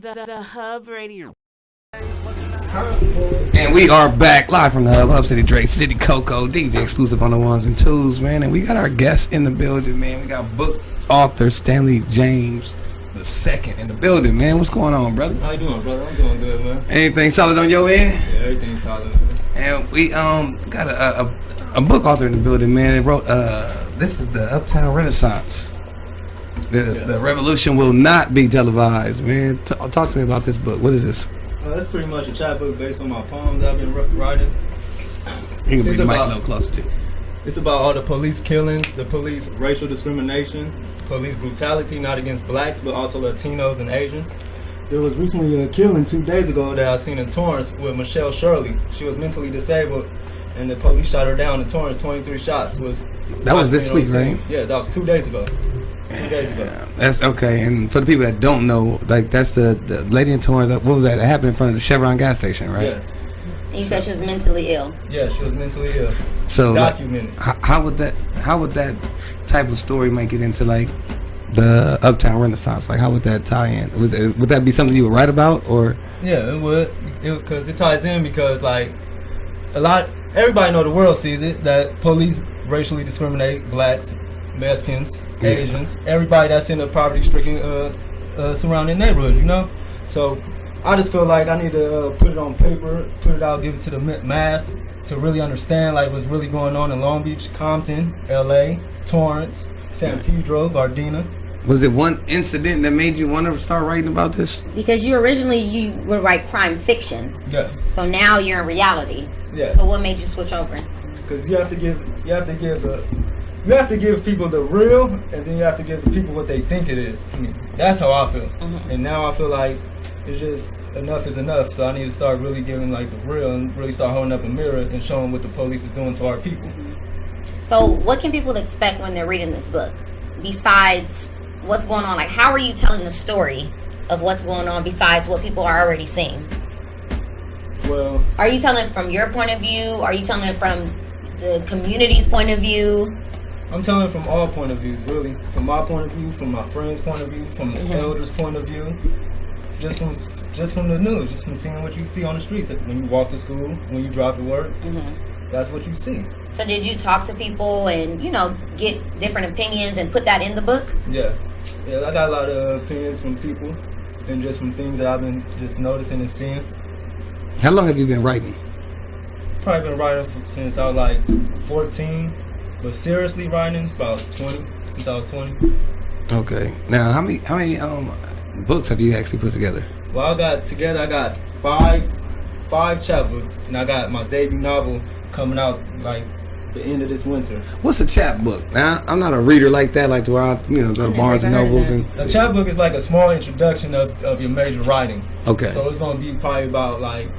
The Hub Radio. And we are back live from the Hub City Drake, City Coco, DJ exclusive on the ones and twos, man. And we got our guest in the building, man. We got book author Stanley James the second in the building, man. What's going on, brother? How you doing, brother? I'm doing good, man. Anything solid on your end? Yeah, everything's solid, man. And we got a book author in the building, man. It wrote this is the Uptown Renaissance. The revolution will not be televised, man. Talk to me about this book. What is this? That's pretty much a chapbook based on my poems I've been writing. You can bring the mic a little closer to you. It's about all the police killings, the police racial discrimination, police brutality, not against blacks, but also Latinos and Asians. There was recently a killing 2 days ago that I seen in Torrance with Michelle Shirley. She was mentally disabled, and the police shot her down in Torrance. 23 shots. That was this week, right? Yeah, that was 2 days ago. 2 days ago. That's okay. And for the people that don't know, like that's the lady in Torrance. What was that? It happened in front of the Chevron gas station, right? Yes. You said she was mentally ill. Yeah, she was mentally ill. So documented. How would that type of story make it into like the Uptown Renaissance? Like how would that tie in? Would that be something you would write about, or? Yeah, it would, because it ties in because like everybody know the world sees it that police racially discriminate blacks, Mexicans, Asians, everybody that's in a poverty-stricken surrounding neighborhood, you know. So I just feel like I need to put it on paper, put it out, give it to the mass to really understand like what's really going on in Long Beach, Compton, LA, Torrance, San Pedro, Gardena. Was it one incident that made you want to start writing about this? Because you would write crime fiction. Yes. So now you're in reality. Yeah. So what made you switch over? Because you have to give people the real, and then you have to give the people what they think it is. To me, that's how I feel. Mm-hmm. And now I feel like it's just enough is enough. So I need to start really giving like the real, and really start holding up a mirror and showing what the police is doing to our people. So what can people expect when they're reading this book? Besides what's going on, like how are you telling the story of what's going on besides what people are already seeing? Well, are you telling it from your point of view? Are you telling it from the community's point of view? I'm telling it from all point of views, really. From my point of view, from my friends' point of view, from the elders' point of view, just from the news, just from seeing what you see on the streets when you walk to school, when you drive to work. That's what you see. So did you talk to people and get different opinions and put that in the book? Yeah, I got a lot of opinions from people and just from things that I've been just noticing and seeing. How long have you been writing? Probably been writing since I was like 14, but seriously writing about 20, since I was 20. Okay. Now, how many books have you actually put together? Well, I got five chapbooks, and I got my debut novel coming out like the end of this winter. What's a chapbook? Now, I'm not a reader like that, like to where I go to Barnes and Nobles and. A chapbook is like a small introduction of your major writing. Okay. So it's gonna be probably about like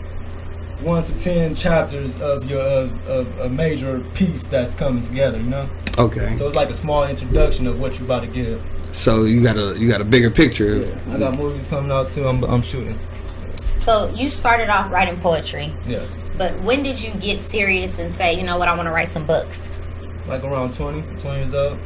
1 to 10 chapters of your of a major piece that's coming together, you know. Okay. So it's like a small introduction of what you're about to give. So you got a bigger picture. Yeah. I got movies coming out too. I'm shooting. So you started off writing poetry. Yeah. But when did you get serious and say, you know what, I want to write some books? Like around 20 years old.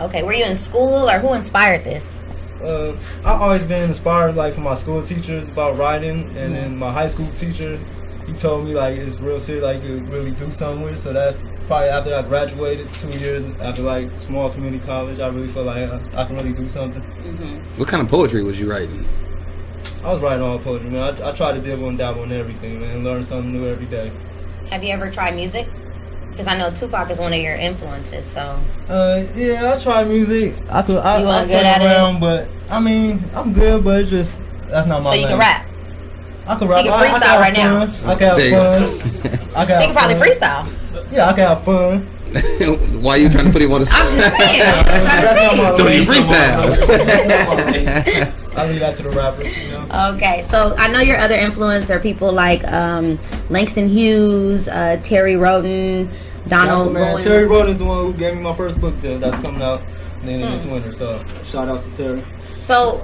Okay, were you in school or who inspired this? I've always been inspired like from my school teachers about writing, and then my high school teacher, he told me like it's real serious, like you could really do something with it. So that's probably after I graduated 2 years after like small community college, I really feel like I can really do something. What kind of poetry was you writing? I was writing all poetry, man. I try to dibble and dabble in everything, man, and learn something new every day. Have you ever tried music? Because I know Tupac is one of your influences, so. Yeah, I try music. You want good at it? But I mean, I'm good, but it's just that's not my. So you can rap. I can rap. So you can freestyle right now. I can have fun. So you can probably freestyle. Yeah, I can have fun. Why are you trying to put him on the spot? I'm just saying. So you freestyle. I leave that to the rappers, Okay, so I know your other influence are people like Langston Hughes, Terry Roden, Donald Goins. Terry Roden is the one who gave me my first book deal that's coming out the end of this winter. So shout outs to Terry. So,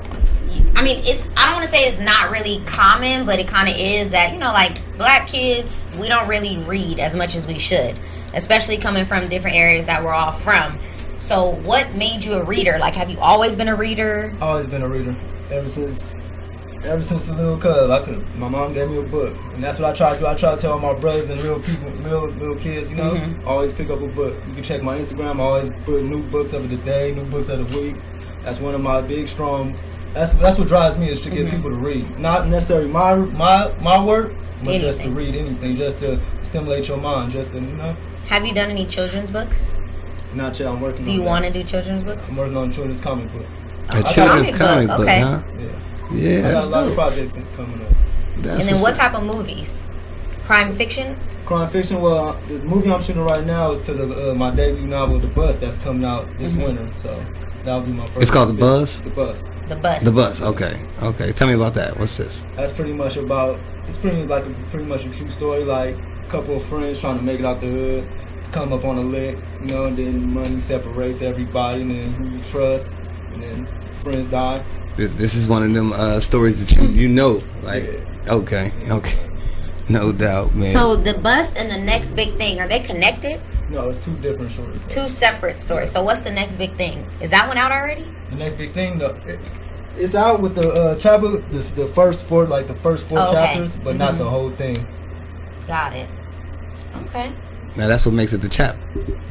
I mean, I don't want to say it's not really common, but it kind of is that, like black kids, we don't really read as much as we should, especially coming from different areas that we're all from. So what made you a reader? Like, have you always been a reader? Always been a reader. Ever since Ever since a little cuz, my mom gave me a book, and that's what I try to do. I try to tell all my brothers and little people, little kids, you know, always pick up a book. You can check my Instagram. I always put new books of the day, new books of the week. That's one of my big strong. That's what drives me is to get people to read, not necessarily my work, but just to read anything, just to stimulate your mind, just to Have you done any children's books? Not yet. I'm working. Do you want to do children's books? I'm working on a children's comic book. A children's comic book, okay. huh? Yeah, I got a lot of projects coming up. And then what type of movies? Crime fiction? Crime fiction. Well, the movie I'm shooting right now is to my debut novel, The Bus, that's coming out this winter. So that'll be my first. It's called The Buzz? The Bus. The Bus. The Bus. Okay. Tell me about that. What's this? That's pretty much about. It's pretty much a true story. Like a couple of friends trying to make it out the hood, to come up on a lick, and then money separates everybody, and then who you trust, and then friends die. This is one of them stories that you know, like okay, no doubt, man. So The Bust and the next big thing, are they connected? No, it's two different stories. Two separate stories. So what's the next big thing? Is that one out already? The next big thing, it's out with the chapter, the first four, chapters, but not the whole thing. Got it. Okay. Now that's what makes it the chapter.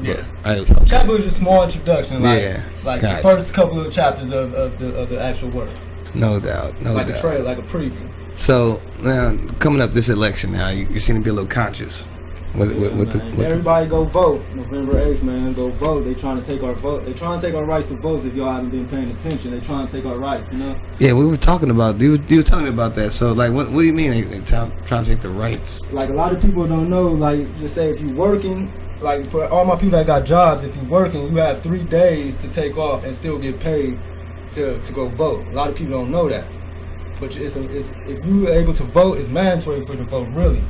Yeah. Okay. Chapter is a small introduction, like the it. first couple of chapters of the actual work. No doubt, like a trailer, like a preview. So now coming up this election, now you seem to be a little conscious. With everybody go vote November 8th, man. Go vote. They trying to take our vote. They trying to take our rights to vote. If y'all haven't been paying attention, they trying to take our rights. You know. Yeah, we were talking about. You were telling me about that. So like, what do you mean they trying to take the rights? Like a lot of people don't know. Like just say if you working. Like for all my people that got jobs, if you working, you have 3 days to take off and still get paid to go vote. A lot of people don't know that. But it's if you are able to vote, it's mandatory for you to vote. Really.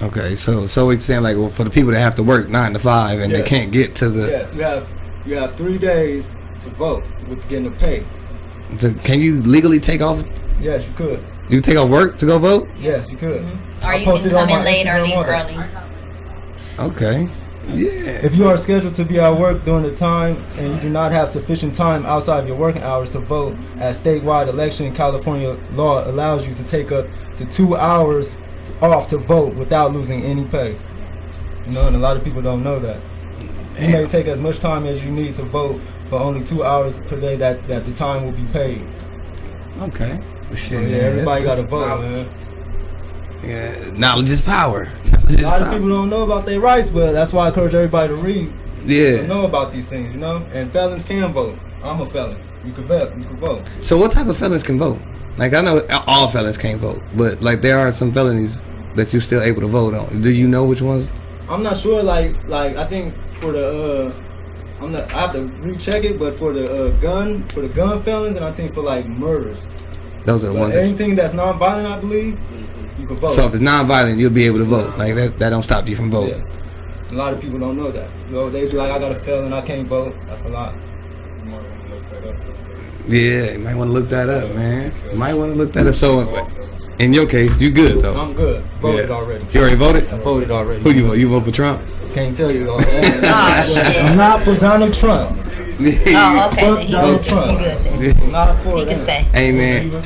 Okay, so it's saying like, well, for the people that have to work 9 to 5 and they can't get to the. Yes, you have 3 days to vote with getting the pay. Can you legally take off? Yes, you could. You take off work to go vote? Yes, you could. Or you can come in late or leave early. Okay. Yeah. If you are scheduled to be at work during the time and you do not have sufficient time outside of your working hours to vote, as statewide election in California law allows you to take up to 2 hours off to vote without losing any pay. You know, and a lot of people don't know that. You may take as much time as you need to vote for only 2 hours per day that the time will be paid. Okay. Shit, so, everybody got to vote, man. Yeah, knowledge is power. A lot of people don't know about their rights, but that's why I encourage everybody to read. Yeah. To know about these things, you know? And felons can vote. I'm a felon. You can vote. You can vote. So what type of felons can vote? Like, I know all felons can't vote, but like there are some felonies that you're still able to vote on. Do you know which ones? I'm not sure. Like I think for the I have to recheck it, but for the gun felons, and I think for like murders. Those are the ones. Anything that's non-violent, I believe, you can vote. So if it's non-violent, you'll be able to vote. Like that don't stop you from voting. Yes. A lot of people don't know that. You know, they be like, I got a felon, I can't vote. That's a lot. You might want to look that up. Yeah, you might want to look that up, man. You might want to look that up. So, in your case, you good though? I'm good. Voted already. You already voted? I voted already. Who you vote? You vote for Trump? Can't tell you. I'm not for Donald Trump. Oh, okay. Fuck Donald Trump. He good then. Not for He can stay. Hey, man.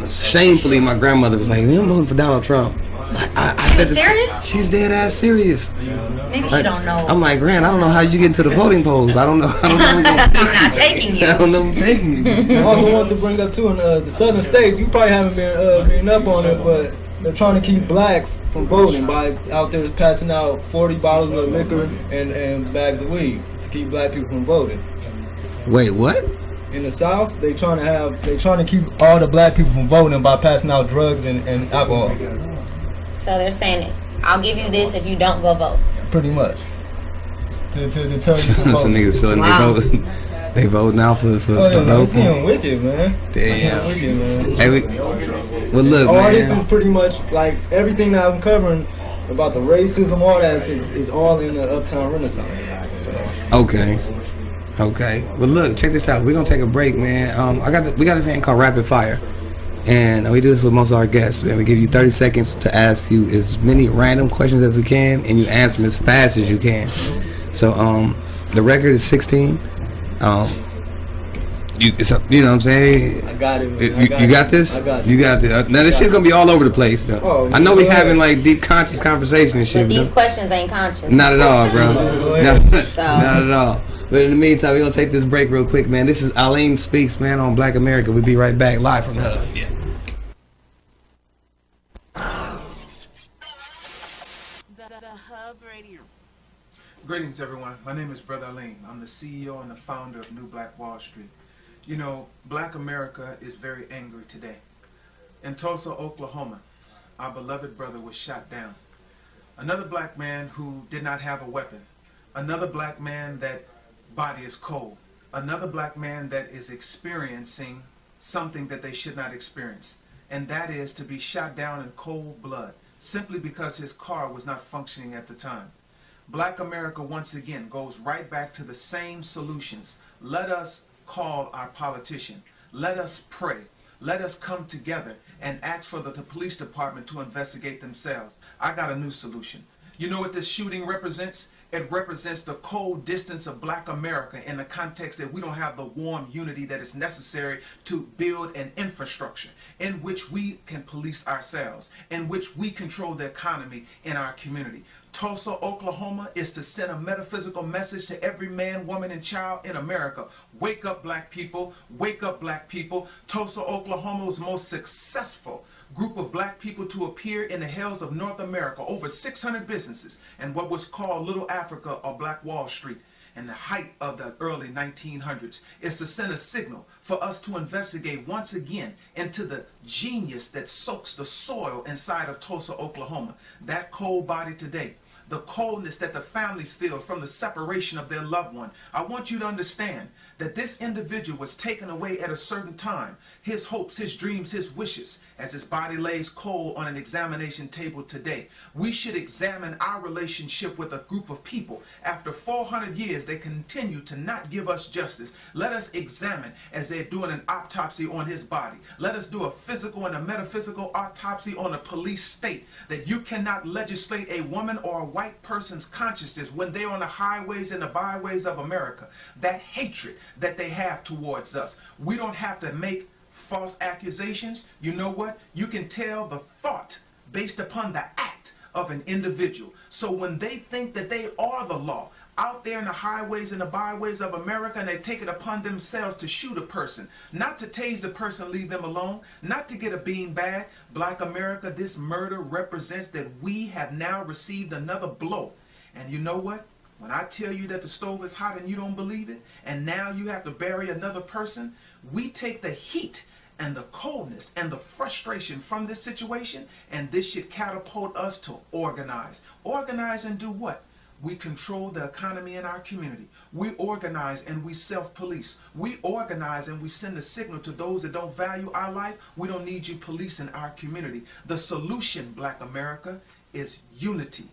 Shamefully, my grandmother was like, "I'm voting for Donald Trump." I said, serious? She's dead ass serious. Maybe she don't know. I'm like, Gran, I don't know how you get into the voting polls. I don't know. I'm not taking you. I don't know who's taking you. I also want to bring up too in the southern states. You probably haven't been up on it, but they're trying to keep blacks from voting by out there passing out 40 bottles of liquor and bags of weed to keep black people from voting. Wait, what? In the South, they trying to keep all the black people from voting by passing out drugs and alcohol. So they're saying, I'll give you this if you don't go vote. Pretty much. To deter you from Some voting. niggas still they vote now for it's getting wicked, man. Damn. Wicked, man. Hey, well, look, all man. this is pretty much like everything that I'm covering about the racism, all that is all in the Uptown Renaissance. So. Okay. Well, look, check this out. We're gonna take a break, man. We got this thing called Rapid Fire, and we do this with most of our guests. Man, we give you 30 seconds to ask you as many random questions as we can, and you answer them as fast as you can. So, the record is 16. you know what I'm saying? I got it, man. You got this? I got you. You got this. Now this shit's gonna be all over the place though. Oh, I know we go ahead. having like deep conscious conversation and shit. But these questions ain't conscious. Not at all, bro. So. Not at all. But in the meantime, we're gonna take this break real quick, man. This is Aleem Speaks, man, on Black America. We'll be right back live from the hub. Yeah. The Hub Radio. Greetings, everyone. My name is Brother Aleem. I'm the CEO and the founder of New Black Wall Street. You know, Black America is very angry today. In Tulsa, Oklahoma, our beloved brother was shot down. Another black man who did not have a weapon. Another black man that body is cold. Another black man that is experiencing something that they should not experience. And that is to be shot down in cold blood, simply because his car was not functioning at the time. Black America once again goes right back to the same solutions. Let us call our politician. Let us pray. Let us come together and ask for the police department to investigate themselves. I got a new solution. You know what this shooting represents? It represents the cold distance of Black America in the context that we don't have the warm unity that is necessary to build an infrastructure in which we can police ourselves, in which we control the economy in our community. Tulsa, Oklahoma is to send a metaphysical message to every man, woman, and child in America. Wake up, black people. Wake up, black people. Tulsa, Oklahoma was the most successful group of black people to appear in the hills of North America. Over 600 businesses and what was called Little Africa or Black Wall Street in the height of the early 1900s is to send a signal for us to investigate once again into the genius that soaks the soil inside of Tulsa, Oklahoma. That cold body today, the coldness that the families feel from the separation of their loved one. I want you to understand that this individual was taken away at a certain time. His hopes, his dreams, his wishes, as his body lays cold on an examination table today. We should examine our relationship with a group of people. After 400 years, they continue to not give us justice. Let us examine as they're doing an autopsy on his body. Let us do a physical and a metaphysical autopsy on a police state, that you cannot legislate a woman or a white person's consciousness when they're on the highways and the byways of America. That hatred that they have towards us. We don't have to make false accusations. You know what? You can tell the thought based upon the act of an individual. So when they think that they are the law out there in the highways and the byways of America, and they take it upon themselves to shoot a person, not to tase the person, leave them alone, not to get a bean bag. Black America, this murder represents that we have now received another blow. And you know what? When I tell you that the stove is hot and you don't believe it, and now you have to bury another person, we take the heat and the coldness and the frustration from this situation, and this should catapult us to organize. Organize and do what? We control the economy in our community. We organize and we self-police. We organize and we send a signal to those that don't value our life. We don't need you policing our community. The solution, Black America, is unity.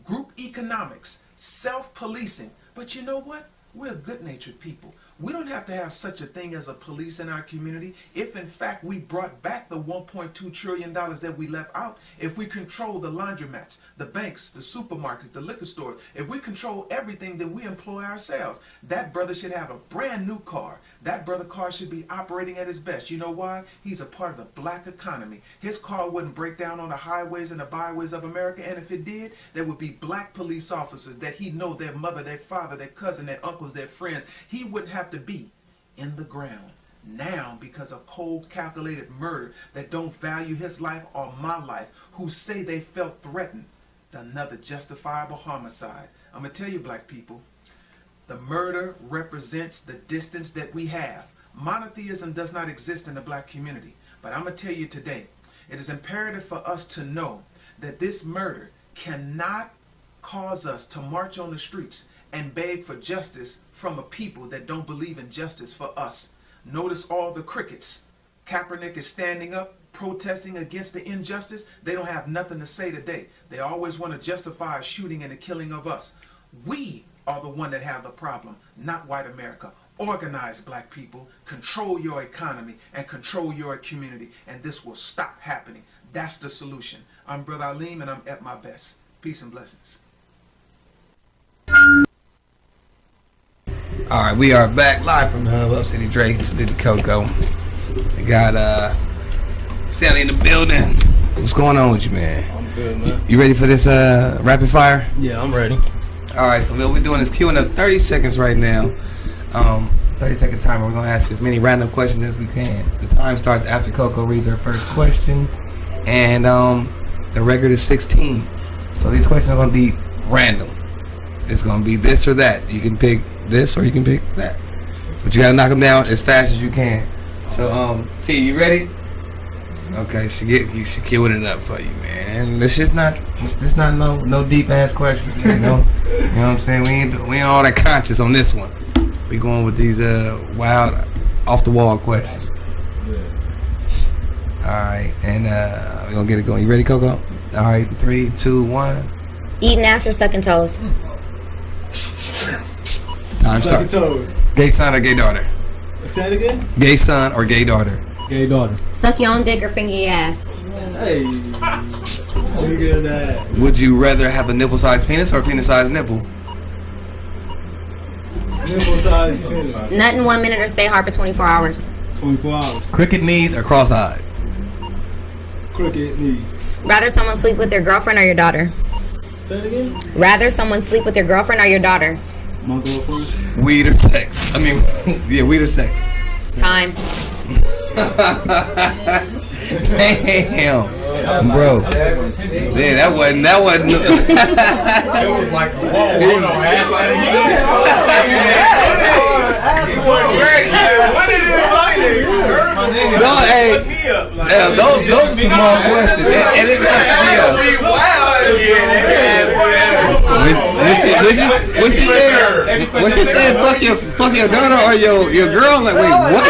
Group economics, self-policing. But you know what? We're good-natured people. We don't have to have such a thing as a police in our community if in fact we brought back the $1.2 trillion that we left out. If we control the laundromats, the banks, the supermarkets, the liquor stores, if we control everything, then we employ ourselves. That brother should have a brand new car. That brother car should be operating at his best. You know why? He's a part of the black economy. His car wouldn't break down on the highways and the byways of America, and if it did, there would be black police officers that he know their mother, their father, their cousin, their uncles, their friends. He wouldn't have to be in the ground now because of cold calculated murder that don't value his life or my life, who say they felt threatened. Another justifiable homicide. I'm gonna tell you, black people, the murder represents the distance that we have. Monotheism does not exist in the black community, but I'm gonna tell you today, it is imperative for us to know that this murder cannot cause us to march on the streets and beg for justice from a people that don't believe in justice for us. Notice all the crickets. Kaepernick is standing up, protesting against the injustice. They don't have nothing to say today. They always want to justify a shooting and the killing of us. We are the one that have the problem, not white America. Organize, black people, control your economy and control your community, and this will stop happening. That's the solution. I'm Brother Aleem, and I'm at my best. Peace and blessings. All right, we are back live from the hub, Up City Drake, City Coco. We got Stanley in the building. What's going on with you, man? I'm good, man. You ready for this rapid fire? Yeah, I'm ready. All right, so what we're doing is queuing up 30 seconds right now. 30-second timer. We're gonna ask as many random questions as we can. The time starts after Coco reads her first question, and the record is 16. So these questions are gonna be random. It's gonna be this or that. You can pick this or you can pick that, but you gotta knock them down as fast as you can. So T, you ready? Okay, she queuing it up for you, man. It's not no deep ass questions, you know. You know what I'm saying? We ain't all that conscious on this one. We going with these wild, off the wall questions. All right, and we gonna get it going. You ready, Coco? All right, 3, 2, 1. Eating ass or sucking toes? Time starts. Gay son or gay daughter? Say it again? Gay son or gay daughter? Gay daughter. Suck your own dick or finger your ass? Hey. Look at that. Would you rather have a nipple-sized penis or a penis-sized nipple? Nipple size penis. Nut in 1 minute or stay hard for 24 hours? 24 hours. Crooked knees or cross-eyed? Crooked knees. Rather someone sleep with your girlfriend or your daughter? Say it again? Rather someone sleep with your girlfriend or your daughter? My girlfriend. Weed or sex? I mean, yeah, weed or sex? Time. Damn, bro. Yeah, that wasn't. It was like, whoa, hold on, ask that again. He wasn't ready. What did it invite him? No, hey, those are some more questions. And it's not when she said fuck your daughter or your girl, like wait, what?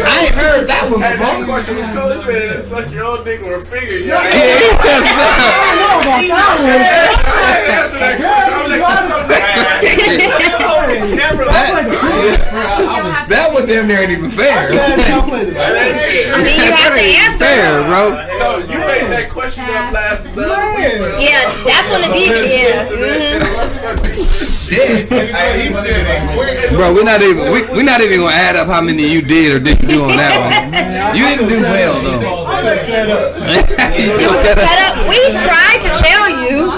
I ain't heard that one before. The question was cool. It said, suck your own dick or a finger. Yeah. That one damn near ain't even fair. I mean, you have to answer. Fair, bro. No, you made that question up last week. Yeah, that's when the DJ is. Shit. He said it quick. Bro, we're not even gonna add up how many you did or didn't do on that one. You didn't do well though. Set up. We tried to tell you.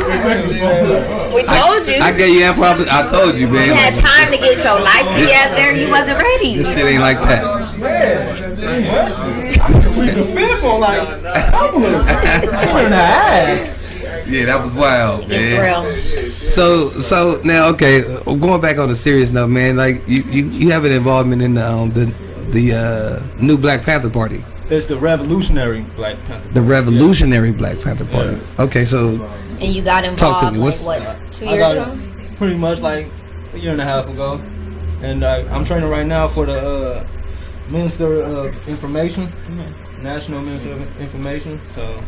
We told you. I gave you improv. I told you, man. You had time to get your life together. You wasn't ready. This shit ain't like that. We the fifth on like a couple of Yeah, that was wild, man. It's real. So now, okay, going back on a serious note, man. Like you have an involvement in the new Black Panther Party. It's the Revolutionary Black Panther Party. The Revolutionary Black Panther Party. Yeah. Okay, so And you got Talk to involved me. What's- like what, 2 I years got ago? it pretty much like a year and a half ago, and I'm training right now for the Minister of Information, National Minister of Information. So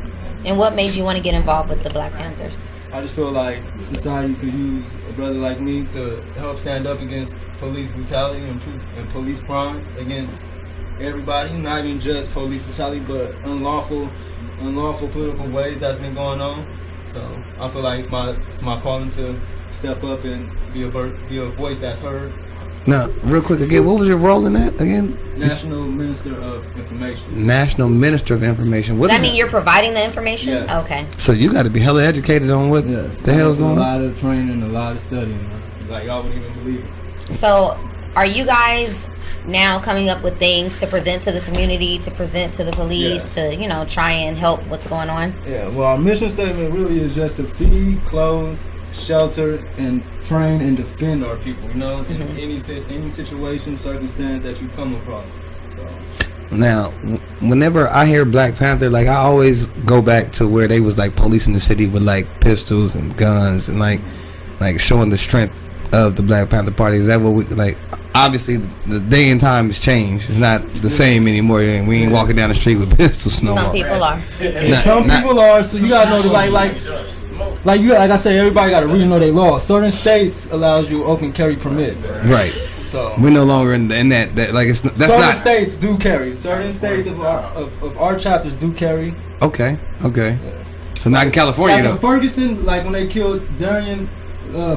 And what made you want to get involved with the Black Panthers? I just feel like society could use a brother like me to help stand up against police brutality and police crime against everybody, not even just police brutality, but unlawful political ways that's been going on. So I feel like it's my calling to step up and be a voice that's heard. now, real quick again, what was your role in that again? National Minister of Information. National Minister of Information. What Does that is mean you're providing the information? Yes. Okay. So you got to be hella educated on what the hell's going A on. lot of training, a lot of studying. Like y'all wouldn't even believe it. So, are you guys now coming up with things to present to the community, to present to the police, to, try and help what's going on? Yeah, well, our mission statement really is just to feed, clothe, shelter, and train and defend our people, in any situation, circumstance that you come across. So, Now, whenever I hear Black Panther, like I always go back to where they was like policing the city with like pistols and guns and like showing the strength of the Black Panther Party. Is that what we like? Obviously, the day and time has changed. It's not the same anymore, and we ain't walking down the street with pistols no more. Some people are. some people are. So you gotta know the like I say, everybody gotta really know their laws. Certain states allows you open carry permits. Right. So We're no longer in that like it's that's certain not states do carry. Certain states of our chapters do carry. okay. So not in California Like in though. Ferguson, like when they killed Darian,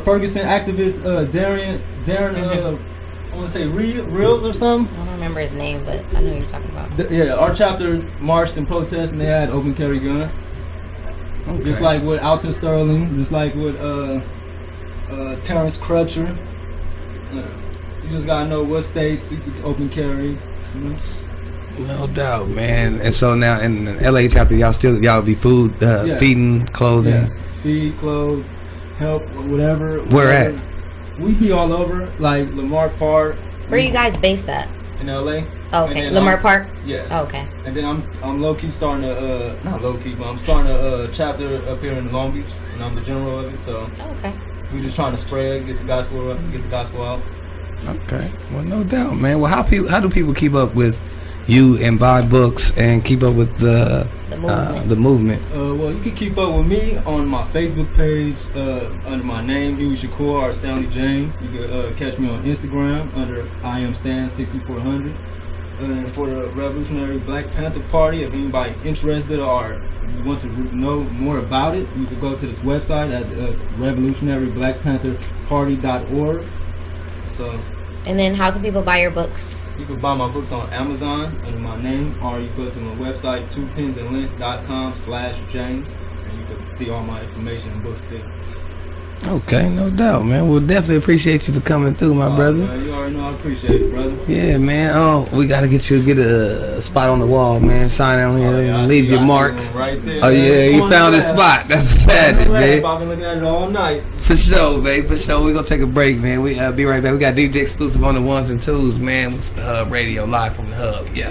Ferguson activist Darren, I want to say Reels or something. I don't remember his name, but I know who you're talking about. Yeah, our chapter marched and protested, and they had open carry guns. Okay. Just like with Alton Sterling, just like with Terrence Crutcher. You just gotta know what states you could open carry. You know? No doubt, man. And so now in the LA chapter, y'all be food, Yes. feeding, clothing. Yes, feed, clothe, help, whatever. Where at? We be all over, like Lamar Park. Where are you guys based at? In LA. Oh, And okay. then Lamar I'm- Park? Yeah. Oh, okay. And then I'm low key starting a not low key, but I'm starting a chapter up here in Long Beach, and I'm the general of it. So Oh, okay. we're just trying to spread, get the gospel out. Okay. Well, no doubt, man. Well, how do people keep up with you and buy books and keep up with the movement? Well, you can keep up with me on my Facebook page under my name, Huey Shakur or Stanley James. You can catch me on Instagram under I am Stan 6400. And for the Revolutionary Black Panther Party, if anybody interested or you want to know more about it, you can go to this website at revolutionaryblackpantherparty.org. So And then how can people buy your books? you can buy my books on Amazon under my name, or you go to my website, twopensandlint.com/James, and you can see all my information and books there. Okay, no doubt, man. We'll definitely appreciate you for coming through, my brother. Man, you already know I appreciate it, brother. Yeah, man. Oh, we gotta get a spot on the wall, man. Sign on here, Yeah, I leave see- your I see mark. one right there, Oh man. yeah, Come he on found the his lab. spot. That's Saturday, man. I've been looking at it all night. For sure, babe. For sure. We're gonna take a break, man. We be right back. We got DJ exclusive on the ones and twos, man. With the Hub Radio live from the Hub. Yeah.